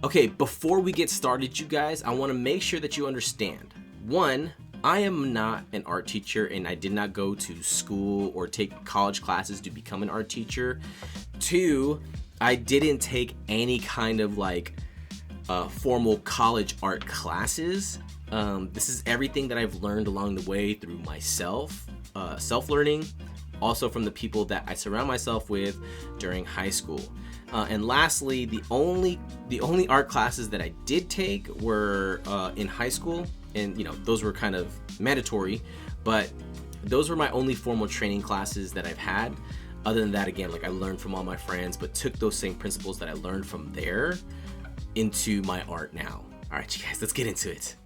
Okay, before we get started, you guys, I want to make sure that you understand. One, I am not an art teacher and I did not go to school or take college classes to become an art teacher. Two, I didn't take any kind of formal college art classes. This is everything that I've learned along the way through myself, self-learning, also from the people that I surround myself with during high school. And lastly, the only art classes that I did take were in high school, and those were kind of mandatory, but those were my only formal training classes that I've had. Other than that, again, I learned from all my friends, but took those same principles that I learned from there into my art now. All right, you guys, let's get into it.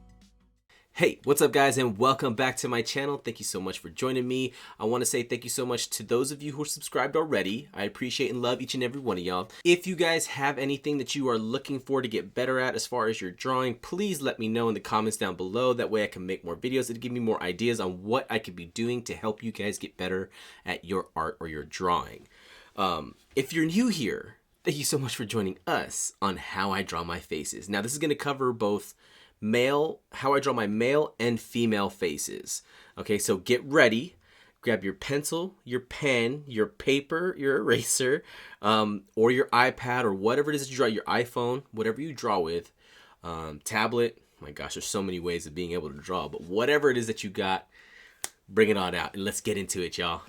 Hey, what's up guys, and welcome back to my channel. Thank you so much for joining me. I want to say thank you so much to those of you who are subscribed already. I appreciate and love each and every one of y'all. If you guys have anything that you are looking for to get better at as far as your drawing, please let me know in the comments down below. That way I can make more videos and give me more ideas on what I could be doing to help you guys get better at your art or your drawing. If you're new here, thank you so much for joining us on how I draw my faces. Now this is going to cover both how I draw my male and female faces. Okay, so get ready. Grab your pencil, your pen, your paper, your eraser, or your iPad, or whatever it is that you draw, your iPhone, whatever you draw with, tablet. My gosh, there's so many ways of being able to draw, but whatever it is that you got, bring it on out and let's get into it, y'all.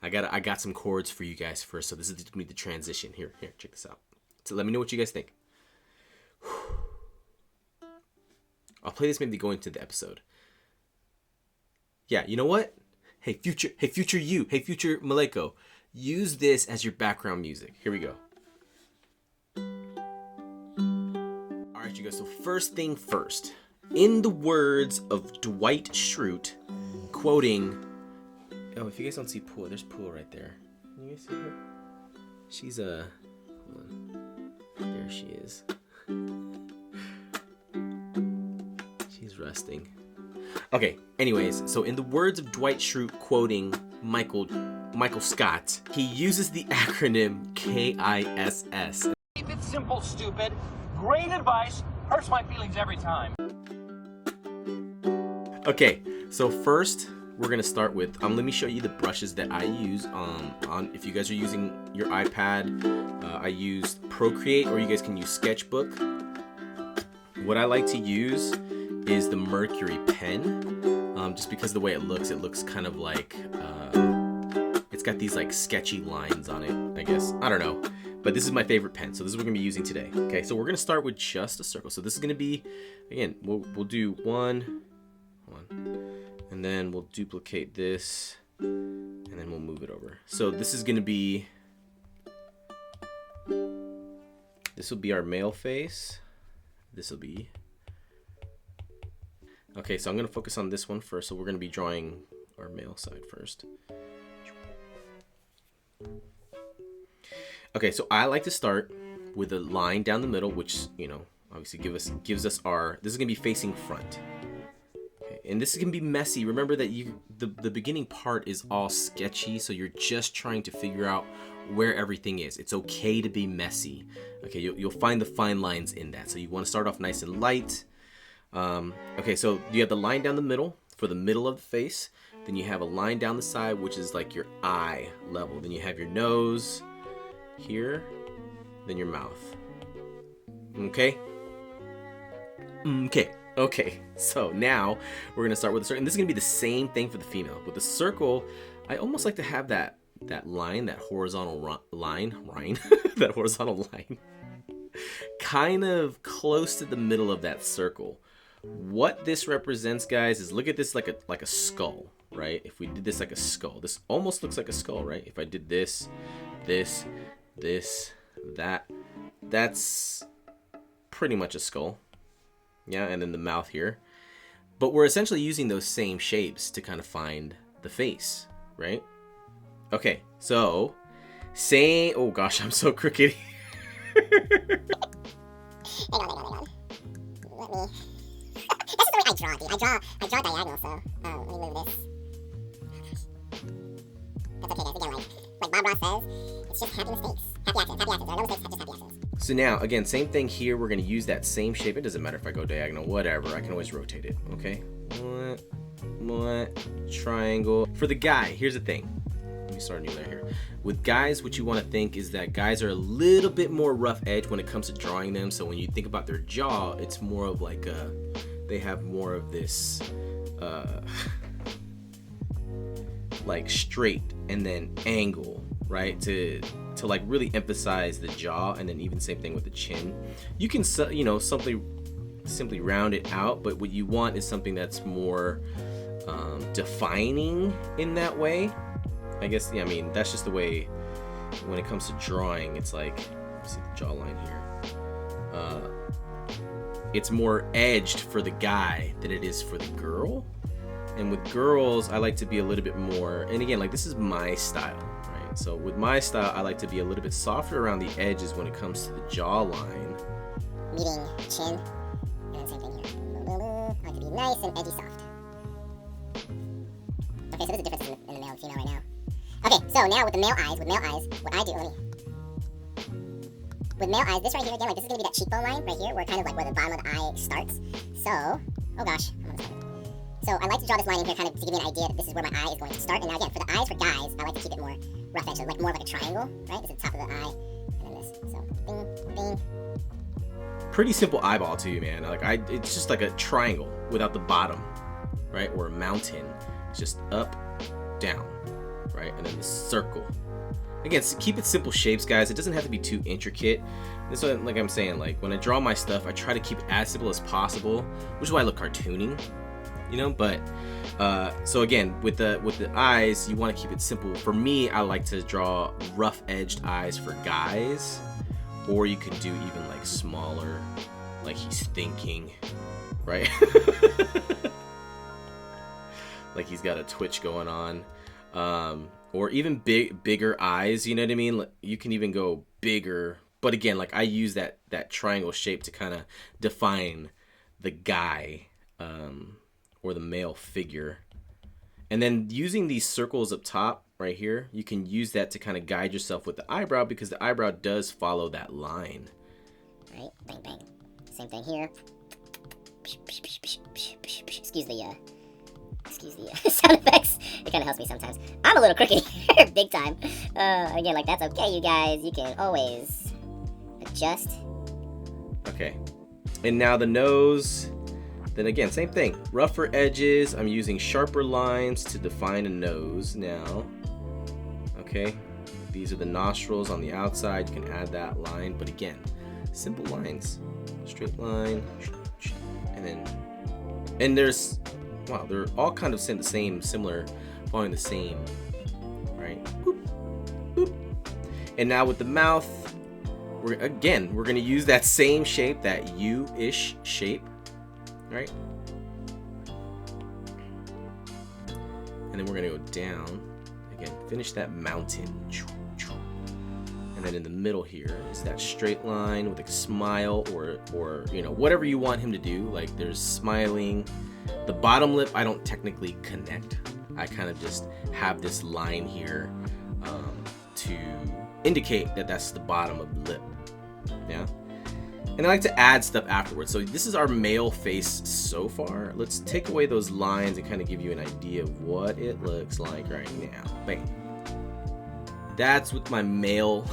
I got some chords for you guys first, so this is gonna be the transition. Here, check this out. So let me know what you guys think. I'll play this maybe going into the episode. Yeah, you know what? Hey future you, hey future Maleko, use this as your background music. Here we go. All right, you guys, so first thing first. In the words of Dwight Schrute, quoting, oh, if you guys don't see Pool, there's Pool right there. Can you guys see her? She's hold on. There she is. Resting. Okay, anyways, so in the words of Dwight Schrute quoting Michael Scott, he uses the acronym KISS. Keep it simple, stupid. Great advice. Hurts my feelings every time. Okay, so first we're gonna start with let me show you the brushes that I use on if you guys are using your iPad. I used Procreate, or you guys can use Sketchbook. What I like to use is the Mercury pen, just because the way it looks kind of like it's got these sketchy lines on it, I guess. I don't know, but this is my favorite pen, so this is what we're gonna be using today. Okay, so we're gonna start with just a circle. So this is gonna be, again, we'll do one, and then we'll duplicate this, and then we'll move it over. So this is gonna be, this will be our male face. This will be, okay, so I'm going to focus on this one first. So we're going to be drawing our male side first. Okay, so I like to start with a line down the middle, which, obviously gives us our, this is going to be facing front. Okay, and this is going to be messy. Remember that the beginning part is all sketchy, so you're just trying to figure out where everything is. It's okay to be messy. Okay, you'll find the fine lines in that. So you want to start off nice and light. Okay, so you have the line down the middle for the middle of the face. Then you have a line down the side, which is like your eye level. Then you have your nose here, then your mouth. Okay? Okay, so now we're going to start with the circle. And this is going to be the same thing for the female. With the circle, I almost like to have that line, that horizontal line, that horizontal line, kind of close to the middle of that circle. What this represents, guys, is look at this like a skull, right? If we did this like a skull, this almost looks like a skull, right? If I did this, that's pretty much a skull. Yeah, and then the mouth here. But we're essentially using those same shapes to kind of find the face, right? Okay, so oh gosh, I'm so crooked. Hang on. Let me. This is the way I draw, dude. I draw diagonal, so let me move this. That's okay, guys. Again, like Bob Ross says, it's just happy mistakes. Happy accidents. There are no mistakes, just happy accidents. So now, again, same thing here. We're going to use that same shape. It doesn't matter if I go diagonal, whatever. I can always rotate it, okay? What? Triangle. For the guy, here's the thing. Let me start a new layer here. With guys, what you want to think is that guys are a little bit more rough edge when it comes to drawing them. So when you think about their jaw, it's more of like they have more of this like straight and then angle, right? To like really emphasize the jaw, and then even same thing with the chin. You can, you know, simply round it out, but what you want is something that's more defining in that way. I guess, yeah, I mean, that's just the way when it comes to drawing. It's like, see the jawline here. It's more edged for the guy than it is for the girl. And with girls, I like to be a little bit more, and again, like this is my style, right? So with my style, I like to be a little bit softer around the edges when it comes to the jawline. Meeting chin, and then same thing here. I like to be nice and edgy soft. Okay, so there's a difference in the male and female right now. Okay, so now with male eyes, what I do, with male eyes, this right here, again, like this is gonna be that cheekbone line right here, where kind of like where the bottom of the eye starts. So, oh gosh, so I like to draw this line in here kind of to give me an idea that this is where my eye is going to start. And now again, for the eyes for guys, I like to keep it more rough edge, so like more like a triangle, right? This is the top of the eye, and then this. So, bing, bing. Pretty simple eyeball too, man. Like it's just like a triangle without the bottom, right? Or a mountain. It's just up, down, right? And then the circle. Again, keep it simple shapes, guys. It doesn't have to be too intricate. This one, like I'm saying, like when I draw my stuff, I try to keep it as simple as possible, which is why I look cartooning, you know. But so again, with the eyes, you want to keep it simple. For me, I like to draw rough edged eyes for guys, or you can do even like smaller, like he's thinking, right? Like he's got a twitch going on. Or even bigger eyes, you know what I mean? You can even go bigger, but again, like I use that triangle shape to kind of define the guy, or the male figure. And then using these circles up top right here, you can use that to kind of guide yourself with the eyebrow, because the eyebrow does follow that line. Right, bang, bang. Same thing here. Excuse the sound effects. It kind of helps me sometimes. I'm a little crooked here, big time. Again, like that's okay, you guys. You can always adjust. Okay. And now the nose. Then again, same thing. Rougher edges. I'm using sharper lines to define a nose now. Okay. These are the nostrils on the outside. You can add that line. But again, simple lines. Straight line. And there's... Wow, they're all kind of the same, similar, following the same, right? Boop, boop. And now with the mouth, we're going to use that same shape, that U-ish shape, right? And then we're going to go down, again, finish that mountain. And then in the middle here is that straight line with a smile, or you know, whatever you want him to do. Like there's smiling. The bottom lip, I don't technically connect. I kind of just have this line here to indicate that that's the bottom of the lip. Yeah. And I like to add stuff afterwards. So this is our male face so far. Let's take away those lines and kind of give you an idea of what it looks like right now. Bang. That's what my male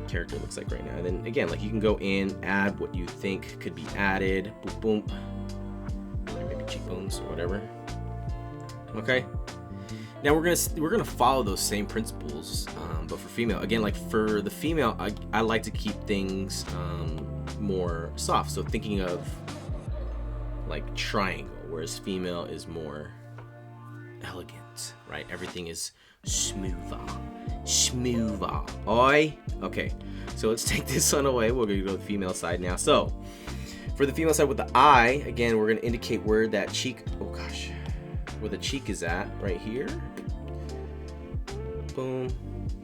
character looks like right now. And then again, like you can go in, add what you think could be added. Boom, boom. Maybe cheekbones or whatever. Okay. Now we're gonna follow those same principles, but for female, again, like for the female, I like to keep things more soft. So thinking of like triangle, whereas female is more elegant, right? Everything is smoother. Oi. Okay, so let's take this one away. We're gonna go to the female side now. So for the female side with the eye, again, we're gonna indicate where that cheek, where the cheek is at, right here. Boom,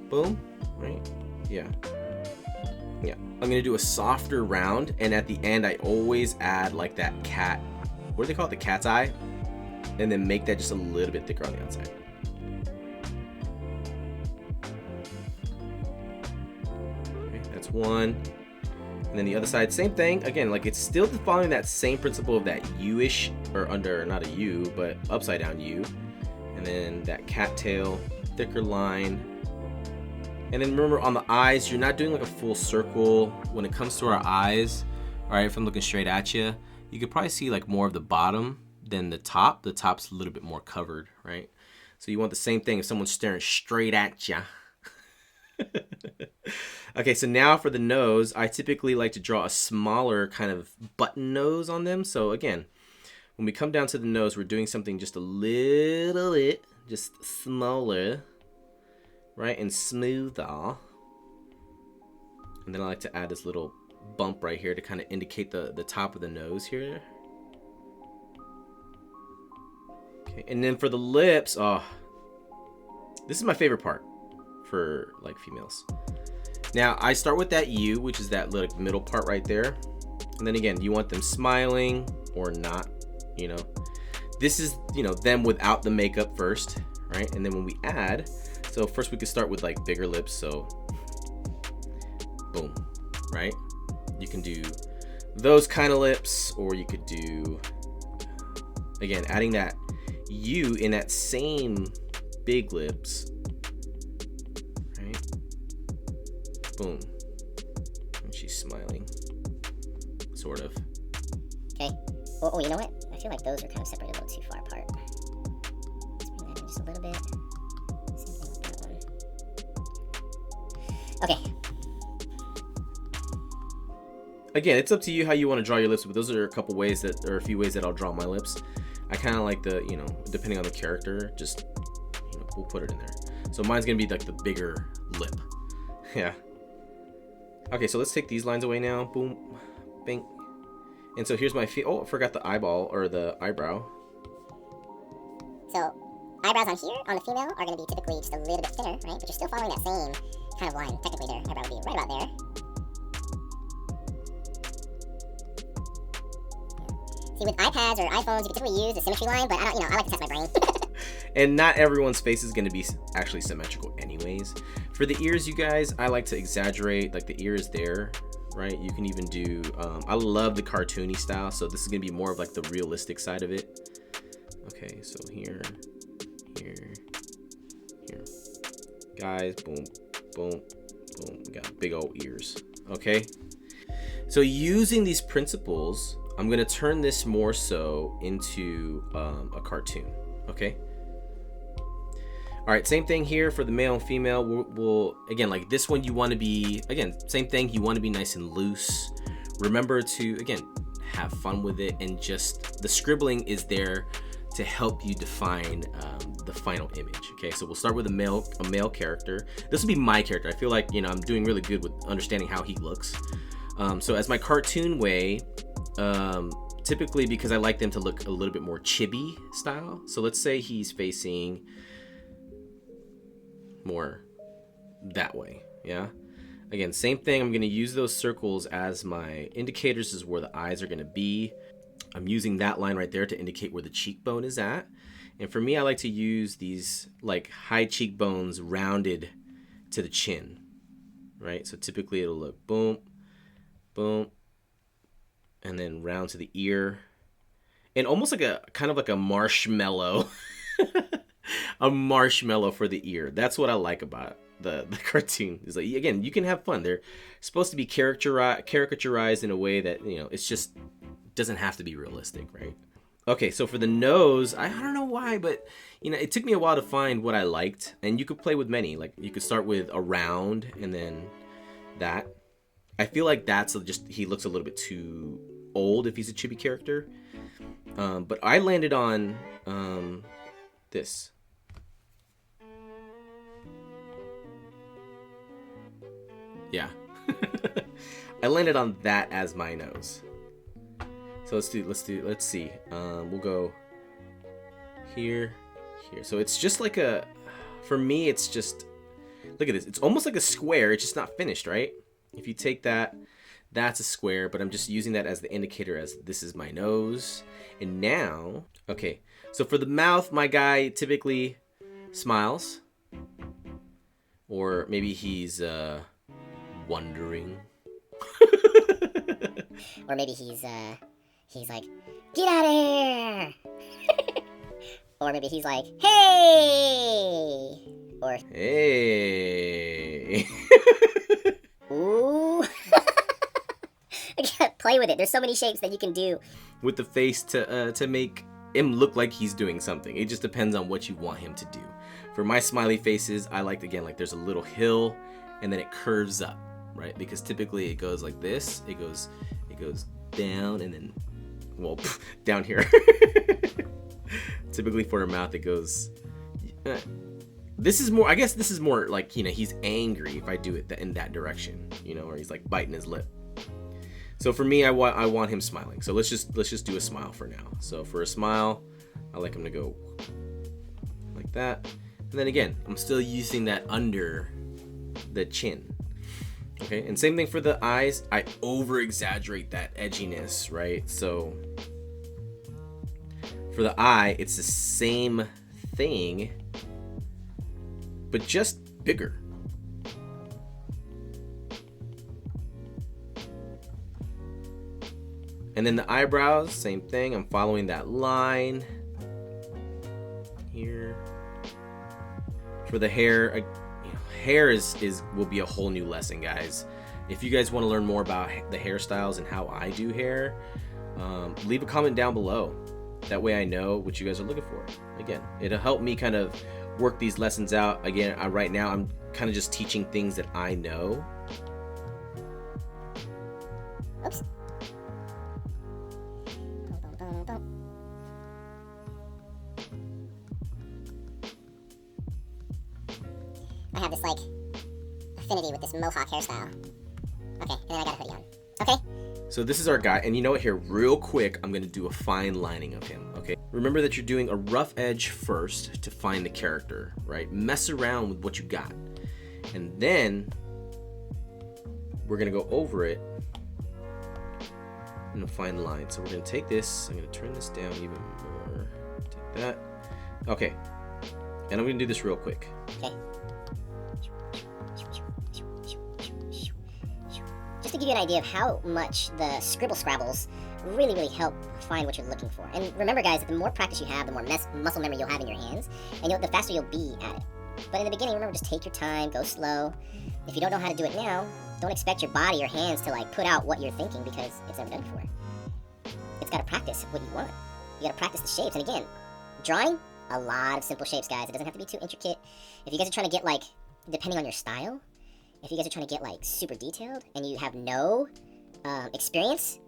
boom, right? Yeah. I'm gonna do a softer round, and at the end, I always add like that cat, what do they call it? The cat's eye, and then make that just a little bit thicker on the outside. That's one. And then the other side, same thing. Again, like it's still following that same principle of that U-ish, or under, not a U, but upside down U. And then that cattail, thicker line. And then remember on the eyes, you're not doing like a full circle. When it comes to our eyes, all right, if I'm looking straight at you, you could probably see like more of the bottom than the top. The top's a little bit more covered, right? So you want the same thing if someone's staring straight at you. Okay, so now for the nose, I typically like to draw a smaller kind of button nose on them. So again, when we come down to the nose, we're doing something just a little bit, just smaller, right, and smoother. And then I like to add this little bump right here to kind of indicate the top of the nose here. Okay, and then for the lips, oh, this is my favorite part for like females. Now I start with that U, which is that little middle part right there. And then again, you want them smiling or not, you know. This is, you know, them without the makeup first, right? And then when we add, so first we could start with like bigger lips, so boom, right? You can do those kind of lips, or you could do, again, adding that U in that same big lips, right? Boom. And she's smiling, sort of. Okay. Oh, you know what? I feel like those are kind of separated a little too far apart. Let's bring that in just a little bit. Same thing with that one. Okay. Again, it's up to you how you want to draw your lips, but those are a couple ways that, or a few ways that I'll draw my lips. I kind of like the, you know, depending on the character, just, you know, we'll put it in there. So mine's gonna be like the bigger lip. Yeah. Okay, so let's take these lines away now. Boom, bing. And so here's my oh, I forgot the eyeball or the eyebrow. So eyebrows on here on the female are going to be typically just a little bit thinner, right? But you're still following that same kind of line. Technically, their eyebrow would be right about there. See, with iPads or iPhones, you can typically use the symmetry line, but I don't, you know, I like to test my brain. And not everyone's face is going to be actually symmetrical anyways. For the ears, you guys, I like to exaggerate, like the ear is there, right? You can even do, I love the cartoony style, so this is going to be more of like the realistic side of it. Okay, so here, here, here. Guys, boom, boom, boom. We got big old ears, okay? So using these principles, I'm going to turn this more so into a cartoon, okay? All right, same thing here for the male and female. We'll again, like this one, you want to be, again, same thing. You want to be nice and loose. Remember to, again, have fun with it, and just the scribbling is there to help you define the final image. Okay, so we'll start with a male character. This will be my character. I feel like, you know, I'm doing really good with understanding how he looks. So as my cartoon way, typically because I like them to look a little bit more chibi style. So let's say he's facing more that way, yeah? Again, same thing, I'm gonna use those circles as my indicators is where the eyes are gonna be. I'm using that line right there to indicate where the cheekbone is at. And for me, I like to use these like high cheekbones rounded to the chin, right? So typically it'll look boom, boom, and then round to the ear. And almost like a, kind of like a marshmallow. A marshmallow for the ear. That's what I like about the cartoon. Is like, again, you can have fun. They're supposed to be caricaturized in a way that, you know, it's just doesn't have to be realistic, right? Okay, so for the nose, I don't know why, but you know, it took me a while to find what I liked, and you could play with many. Like you could start with a round and then that. I feel like that's just, he looks a little bit too old if he's a chibi character. But I landed on this. Yeah. I landed on that as my nose. So let's see. We'll go here, here. So it's just like a, for me, it's just, look at this. It's almost like a square. It's just not finished, right? If you take that, that's a square, but I'm just using that as the indicator as this is my nose. And now, okay. So for the mouth, my guy typically smiles, or maybe he's wondering. Or maybe he's like, get out of here! Or maybe he's like, hey! Or, hey! ooh! Play with it. There's so many shapes that you can do with the face to make him look like he's doing something. It just depends on what you want him to do. For my smiley faces, I like, again, like there's a little hill and then it curves up, right? Because typically it goes like this. It goes down and then, well, down here. Typically for a mouth, it goes. This is more. I guess this is more like, you know, he's angry if I do it in that direction, you know, or he's like biting his lip. So for me, I want him smiling. So let's just do a smile for now. So for a smile, I like him to go like that. And then again, I'm still using that under the chin. Okay, and same thing for the eyes. I over exaggerate that edginess, right? So for the eye, it's the same thing, but just bigger. And then the eyebrows, same thing. I'm following that line here. For the hair, hair will be a whole new lesson, guys. If you guys want to learn more about the hairstyles and how I do hair, leave a comment down below. That way I know what you guys are looking for. Again, it'll help me kind of work these lessons out. Again, right now I'm kind of just teaching things that I know. Oops. I have this like affinity with this mohawk hairstyle. Okay, and then I got a hoodie on. Okay. So this is our guy, and you know what, here real quick, I'm gonna do a fine lining of him, okay? Remember that you're doing a rough edge first to find the character, right? Mess around with what you got. And then we're gonna go over it in a fine line. So we're gonna take this, I'm gonna turn this down even more. Take that. Okay. And I'm gonna do this real quick. Okay. Just to give you an idea of how much the scribble scrabbles really help find what you're looking for. And remember, guys, the more practice you have, the more muscle memory you'll have in your hands, and the faster you'll be at it. But in the beginning, remember, just take your time, go slow. If you don't know how to do it now, don't expect your body or hands to like put out what you're thinking, because it's never done before. It's got to practice what you want. You got to practice the shapes. And again, drawing a lot of simple shapes, guys. It doesn't have to be too intricate. If you guys are trying to get like, depending on your style, if you guys are trying to get like super detailed and you have no experience,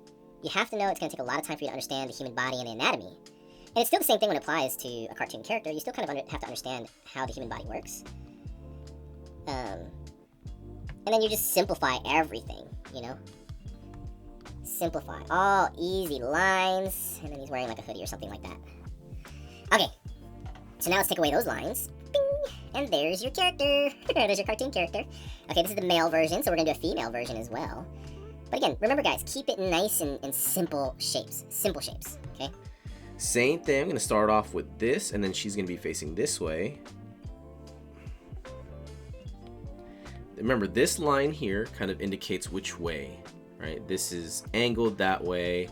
you have to know it's going to take a lot of time for you to understand the human body and the anatomy. And it's still the same thing when it applies to a cartoon character. You still kind of have to understand how the human body works. And then you just simplify everything, you know? Simplify. All easy lines. And then he's wearing like a hoodie or something like that. Okay. So now let's take away those lines. Bing! And there's your character. There's your cartoon character. Okay, this is the male version, so we're going to do a female version as well. But again, remember, guys, keep it nice and simple shapes. Simple shapes, okay? Same thing, I'm going to start off with this, and then she's going to be facing this way. Remember, this line here kind of indicates which way, right? This is angled that way.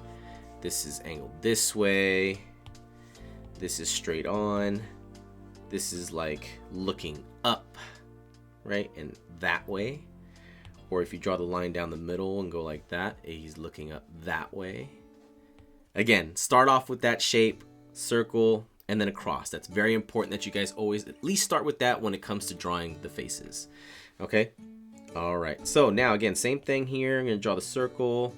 This is angled this way. This is straight on. This is like looking up, right? And that way. Or if you draw the line down the middle and go like that, he's looking up that way. Again, start off with that shape, circle, and then across. That's very important that you guys always at least start with that when it comes to drawing the faces. Okay? All right. So now, again, same thing here. I'm going to draw the circle,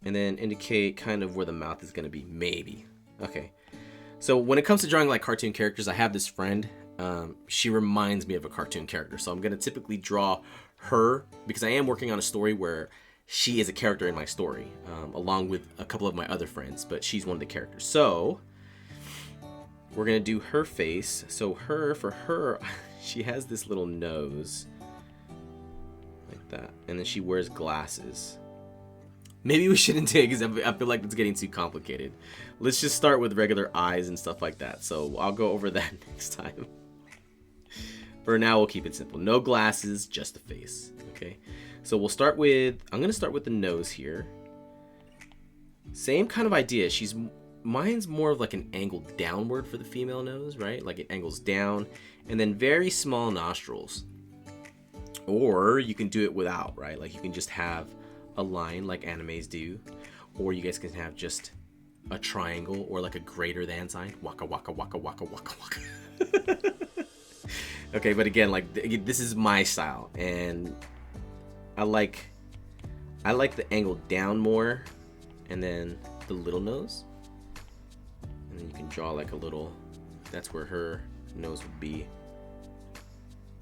and then indicate kind of where the mouth is going to be, maybe. Okay. So when it comes to drawing like cartoon characters, I have this friend. She reminds me of a cartoon character. So I'm going to typically draw her because I am working on a story where she is a character in my story, along with a couple of my other friends, but she's one of the characters. So we're going to do her face. So for her, she has this little nose like that. And then she wears glasses. Maybe we shouldn't take because I feel like it's getting too complicated. Let's just start with regular eyes and stuff like that. So I'll go over that next time. For now, we'll keep it simple. No glasses, just the face. Okay. So we'll start with, I'm gonna start with the nose here. Same kind of idea. Mine's more of like an angle downward for the female nose, right? Like it angles down, and then very small nostrils. Or you can do it without, right? Like you can just have a line like animes do, or you guys can have just a triangle or like a greater than sign. Waka waka waka waka waka waka. Okay, but again, like this is my style, and I like the angle down more, and then the little nose, and then you can draw like a little. That's where her nose would be.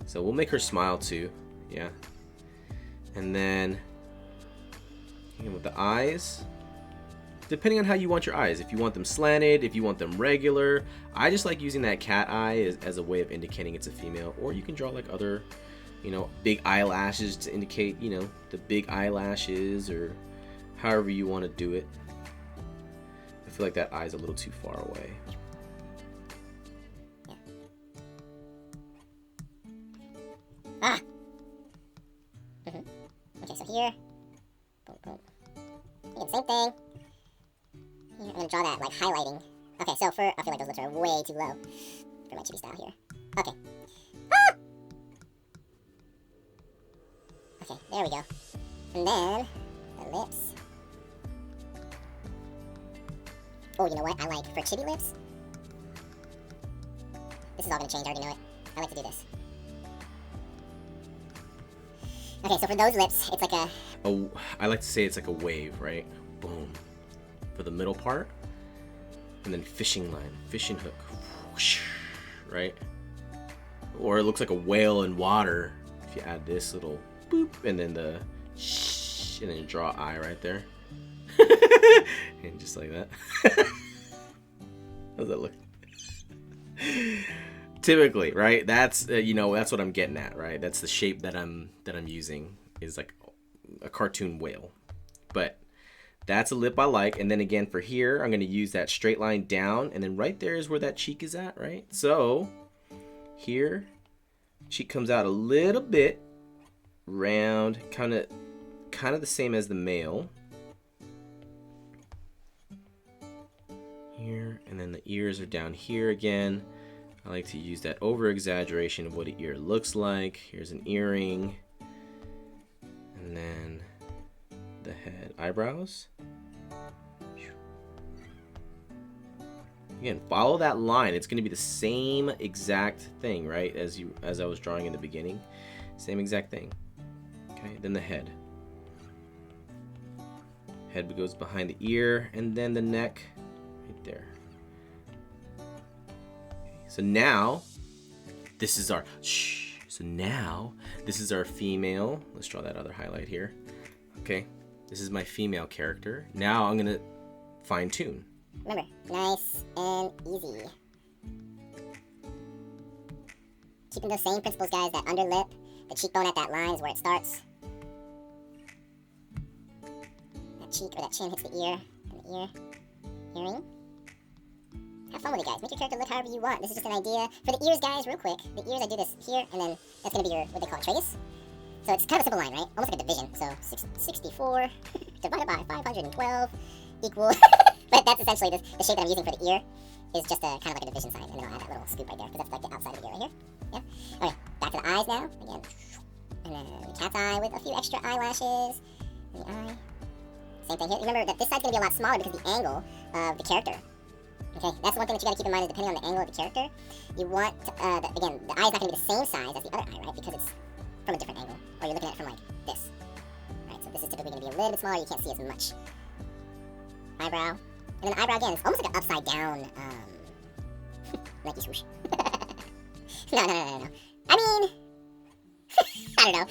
So we'll make her smile too, yeah. And then again, with the eyes, depending on how you want your eyes. If you want them slanted, if you want them regular. I just like using that cat eye as a way of indicating it's a female. Or you can draw like other, you know, big eyelashes to indicate, you know, the big eyelashes, or however you want to do it. I feel like that eye's a little too far away. Ah! Okay, so here. Boom, boom. Again, same thing. Here, I'm gonna draw that, like, highlighting. Okay, so I feel like those lips are way too low for my chibi style here. Okay. Ah! Okay, there we go. And then, the lips. Oh, you know what? I like, for chibi lips, this is all gonna change, I already know it. I like to do this. Okay, so for those lips, it's like a... Oh, I like to say it's like a wave, right? Boom. For the middle part. And then fishing line, fishing hook. Whoosh, right? Or it looks like a whale in water if you add this little boop, and then the shh, and then you draw an eye right there. And just like that. How's that look? Typically, right? That's you know, that's what I'm getting at, right? That's the shape that I'm using, is like a cartoon whale. But that's a lip I like. And then again for here, I'm going to use that straight line down, and then right there is where that cheek is at, right? So here, cheek comes out a little bit round, kind of the same as the male. Here, and then the ears are down here again. I like to use that over exaggeration of what an ear looks like. Here's an earring. And then the head, eyebrows. Again, follow that line. It's going to be the same exact thing, right? As I was drawing in the beginning. Same exact thing. Okay, then the head. Head goes behind the ear, and then the neck right there. So now, this is our female. Let's draw that other highlight here. Okay, this is my female character. Now I'm gonna fine tune. Remember, nice and easy. Keeping those same principles, guys. That under lip, the cheekbone at that line is where it starts. That cheek or that chin hits the ear, and the earring. Have fun with it, guys. Make your character look however you want. This is just an idea. For the ears, guys, real quick. The ears, I do this here, and then that's going to be your, what they call it, tragus. So it's kind of a simple line, right? Almost like a division. So 64 divided by 512 equal... But that's essentially the shape that I'm using for the ear is just a kind of like a division sign. And then I'll add that little scoop right there, because that's like the outside of the ear right here. Yeah? Okay, back to the eyes now. Again. And then the cat's eye with a few extra eyelashes. And the eye. Same thing here. Remember that this side's going to be a lot smaller because of the angle of the character. Okay, that's one thing that you got to keep in mind, is depending on the angle of the character, you want, again, the eye is not going to be the same size as the other eye, right? Because it's from a different angle. Or you're looking at it from like this. Right, so this is typically going to be a little bit smaller, you can't see as much. Eyebrow. And then the eyebrow, again, it's almost like an upside down, Nike swoosh. No. I mean, I don't know.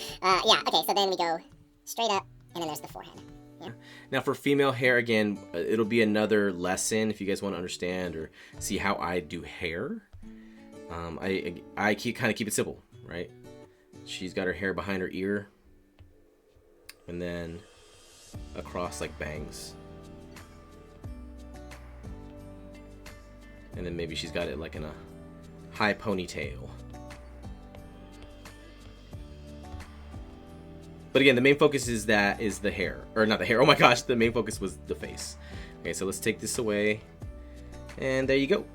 Yeah, okay, so then we go straight up, and then there's the forehead. Yeah. Now for female hair, again, it'll be another lesson if you guys want to understand or see how I do hair. I kind of keep it simple, right? She's got her hair behind her ear, and then across like bangs, and then maybe she's got it like in a high ponytail. But again, the main focus is the hair, or not the hair. Oh my gosh, the main focus was the face. Okay, so let's take this away, and there you go.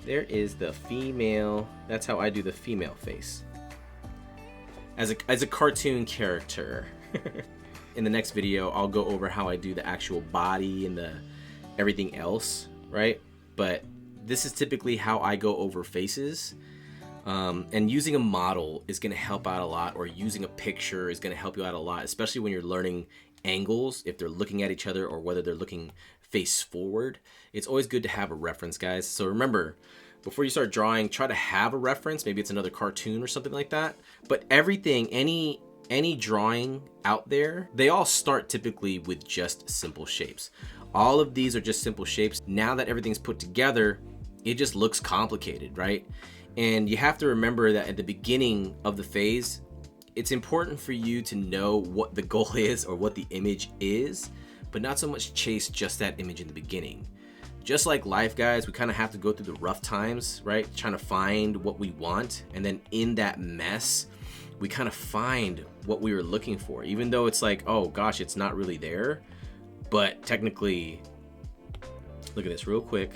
There is the female. That's how I do the female face as a cartoon character. In the next video, I'll go over how I do the actual body and the everything else, right? But this is typically how I go over faces. And using a model is going to help out a lot, or using a picture is going to help you out a lot, especially when you're learning angles, if they're looking at each other or whether they're looking face forward. It's always good to have a reference, guys. So remember, before you start drawing, try to have a reference. Maybe it's another cartoon or something like that. But everything, any drawing out there, they all start typically with just simple shapes. All of these are just simple shapes. Now that everything's put together, it just looks complicated, right? And you have to remember that at the beginning of the phase, it's important for you to know what the goal is or what the image is, but not so much chase just that image in the beginning. Just like life, guys, we kind of have to go through the rough times, right? Trying to find what we want. And then in that mess, we kind of find what we were looking for, even though it's like, oh gosh, it's not really there. But technically, look at this real quick.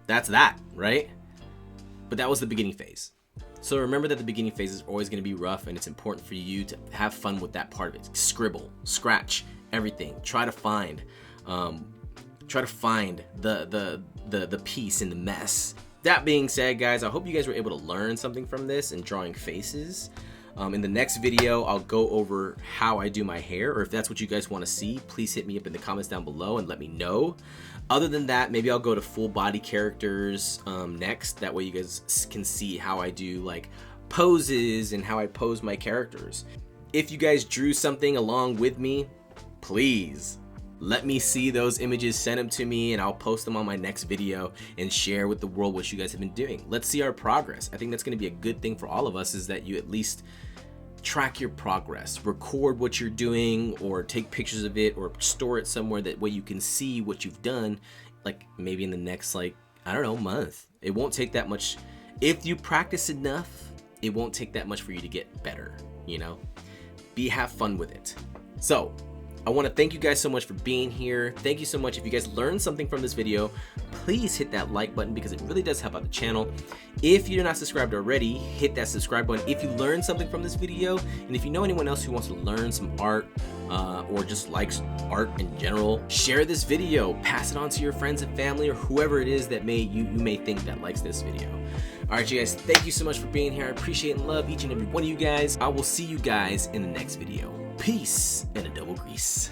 That's that, right? But that was the beginning phase. So remember that the beginning phase is always going to be rough, and it's important for you to have fun with that part of it. Scribble, scratch, everything. Try to find the piece in the mess. That being said, guys, I hope you guys were able to learn something from this in drawing faces. In the next video, I'll go over how I do my hair, or if that's what you guys want to see, please hit me up in the comments down below and let me know. Other than that, maybe I'll go to full body characters next. That way you guys can see how I do like poses and how I pose my characters. If you guys drew something along with me, please let me see those images, send them to me, and I'll post them on my next video and share with the world what you guys have been doing. Let's see our progress. I think that's going to be a good thing for all of us, is that you at least track your progress, record what you're doing, or take pictures of it, or store it somewhere that way you can see what you've done, like maybe in the next, like, I don't know, month. It won't take that much. If you practice enough, it won't take that much for you to get better, you know? Have fun with it. So I want to thank you guys so much for being here. Thank you so much. If you guys learned something from this video, please hit that like button, because it really does help out the channel. If you're not subscribed already, hit that subscribe button if you learned something from this video. And if you know anyone else who wants to learn some art or just likes art in general, share this video, pass it on to your friends and family, or whoever it is that you may think that likes this video. All right, you guys, thank you so much for being here. I appreciate and love each and every one of you guys. I will see you guys in the next video. Peace and a double grease.